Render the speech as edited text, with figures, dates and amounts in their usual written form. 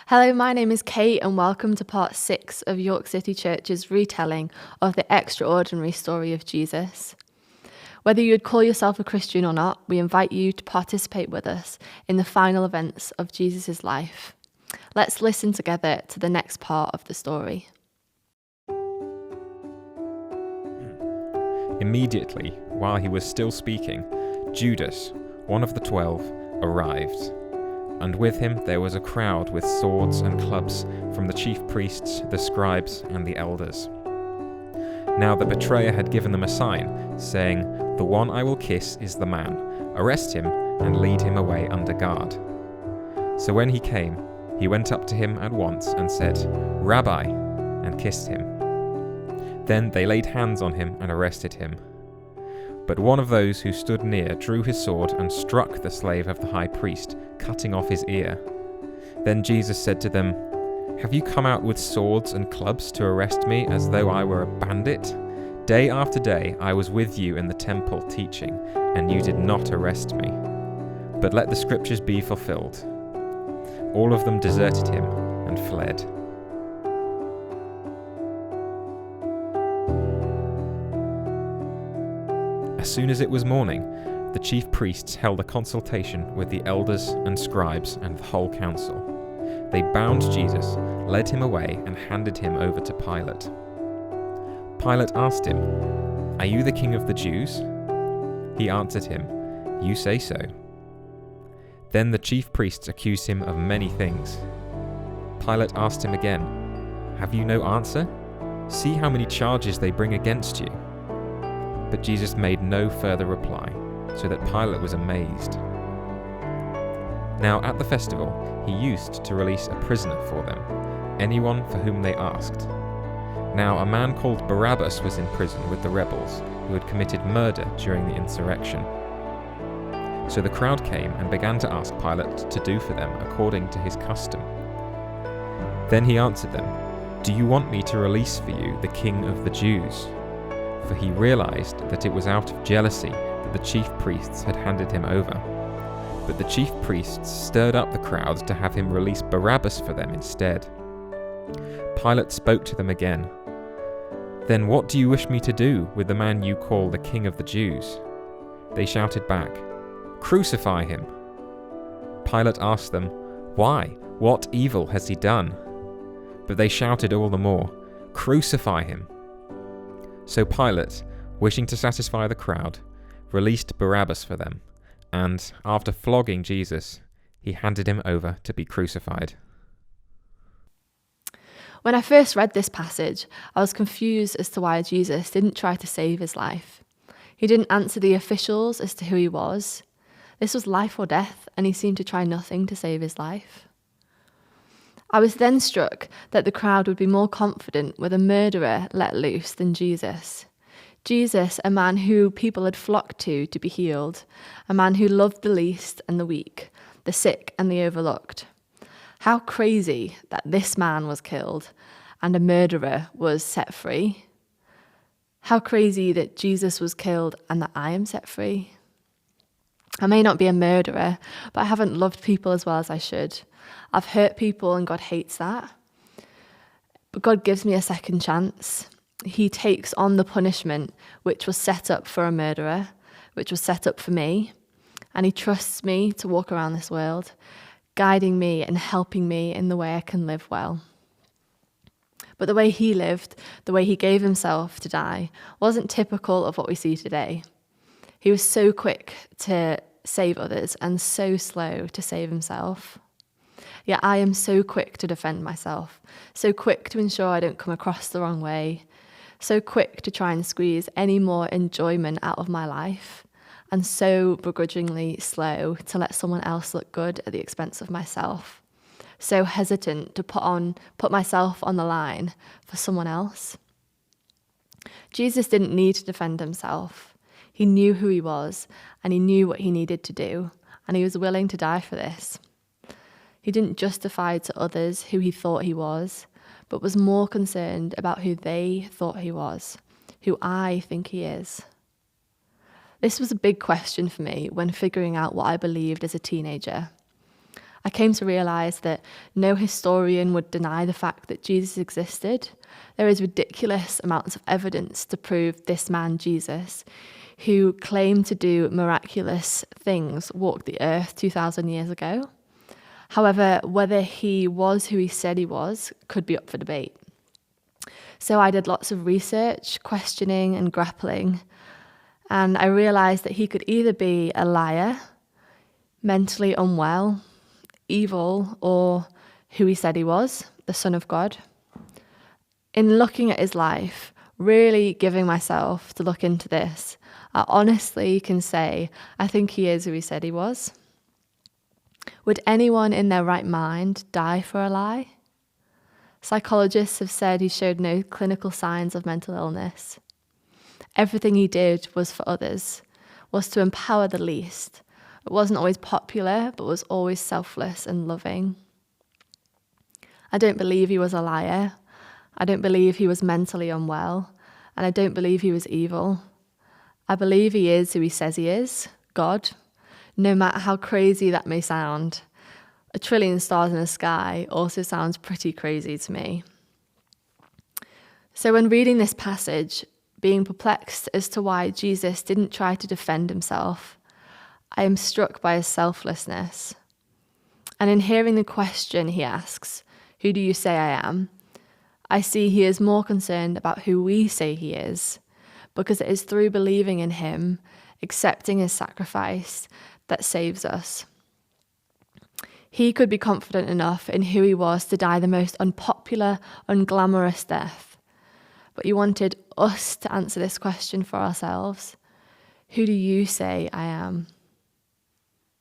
Hello, my name is Kate and welcome to part 6 of York City Church's retelling of the extraordinary story of Jesus. Whether you would call yourself a Christian or not, we invite you to participate with us in the final events of Jesus' life. Let's listen together to the next part of the story. Immediately, while he was still speaking, Judas, one of the 12, arrived. And with him there was a crowd with swords and clubs from the chief priests, the scribes, and the elders. Now the betrayer had given them a sign, saying, "The one I will kiss is the man. Arrest him and lead him away under guard." So when he came, he went up to him at once and said, "Rabbi," and kissed him. Then they laid hands on him and arrested him. But one of those who stood near drew his sword and struck the slave of the high priest, cutting off his ear. Then Jesus said to them, "Have you come out with swords and clubs to arrest me as though I were a bandit? Day after day I was with you in the temple teaching, and you did not arrest me. But let the scriptures be fulfilled." All of them deserted him and fled. As soon as it was morning, the chief priests held a consultation with the elders and scribes and the whole council. They bound Jesus, led him away, and handed him over to Pilate. Pilate asked him, "Are you the king of the Jews?" He answered him, "You say so." Then the chief priests accused him of many things. Pilate asked him again, "Have you no answer? See how many charges they bring against you." But Jesus made no further reply, so that Pilate was amazed. Now at the festival, he used to release a prisoner for them, anyone for whom they asked. Now a man called Barabbas was in prison with the rebels, who had committed murder during the insurrection. So the crowd came and began to ask Pilate to do for them according to his custom. Then he answered them, "Do you want me to release for you the king of the Jews?" For he realized that it was out of jealousy that the chief priests had handed him over. But the chief priests stirred up the crowd to have him release Barabbas for them instead. Pilate spoke to them again. "Then what do you wish me to do with the man you call the king of the Jews?" They shouted back, "Crucify him!" Pilate asked them, "Why? What evil has he done?" But they shouted all the more, "Crucify him!" So Pilate, wishing to satisfy the crowd, released Barabbas for them, and, after flogging Jesus, he handed him over to be crucified. When I first read this passage, I was confused as to why Jesus didn't try to save his life. He didn't answer the officials as to who he was. This was life or death, and he seemed to try nothing to save his life. I was then struck that the crowd would be more confident with a murderer let loose than Jesus. Jesus, a man who people had flocked to be healed, a man who loved the least and the weak, the sick and the overlooked. How crazy that this man was killed and a murderer was set free. How crazy that Jesus was killed and that I am set free. I may not be a murderer, but I haven't loved people as well as I should. I've hurt people and God hates that. But God gives me a second chance. He takes on the punishment which was set up for a murderer, which was set up for me, and he trusts me to walk around this world, guiding me and helping me in the way I can live well. But the way he lived, the way he gave himself to die, wasn't typical of what we see today. He was so quick to save others and so slow to save himself. Yet I am so quick to defend myself, so quick to ensure I don't come across the wrong way, so quick to try and squeeze any more enjoyment out of my life, and so begrudgingly slow to let someone else look good at the expense of myself, so hesitant to put myself on the line for someone else. Jesus didn't need to defend himself. He knew who he was, and he knew what he needed to do, and he was willing to die for this. He didn't justify to others who he thought he was, but was more concerned about who they thought he was, who I think he is. This was a big question for me when figuring out what I believed as a teenager. I I came to realise that no historian would deny the fact that Jesus existed. There is ridiculous amounts of evidence to prove this man, Jesus, who claimed to do miraculous things, walked the earth 2,000 years ago. However, whether he was who he said he was could be up for debate. So I did lots of research, questioning and grappling, and I realised that he could either be a liar, mentally unwell, evil, or who he said he was, the Son of God. In looking at his life, really giving myself to look into this, I honestly can say I think he is who he said he was. Would anyone in their right mind die for a lie? Psychologists have said he showed no clinical signs of mental illness. Everything he did was for others, was to empower the least. It wasn't always popular, but was always selfless and loving. I don't believe he was a liar. I don't believe he was mentally unwell. And I don't believe he was evil. I believe he is who he says he is, God, no matter how crazy that may sound. 1 trillion stars in the sky also sounds pretty crazy to me. So when reading this passage, being perplexed as to why Jesus didn't try to defend himself, I am struck by his selflessness. And in hearing the question he asks, "Who do you say I am?" I see he is more concerned about who we say he is, because it is through believing in him, accepting his sacrifice, that saves us. He could be confident enough in who he was to die the most unpopular, unglamorous death. But he wanted us to answer this question for ourselves. Who do you say I am?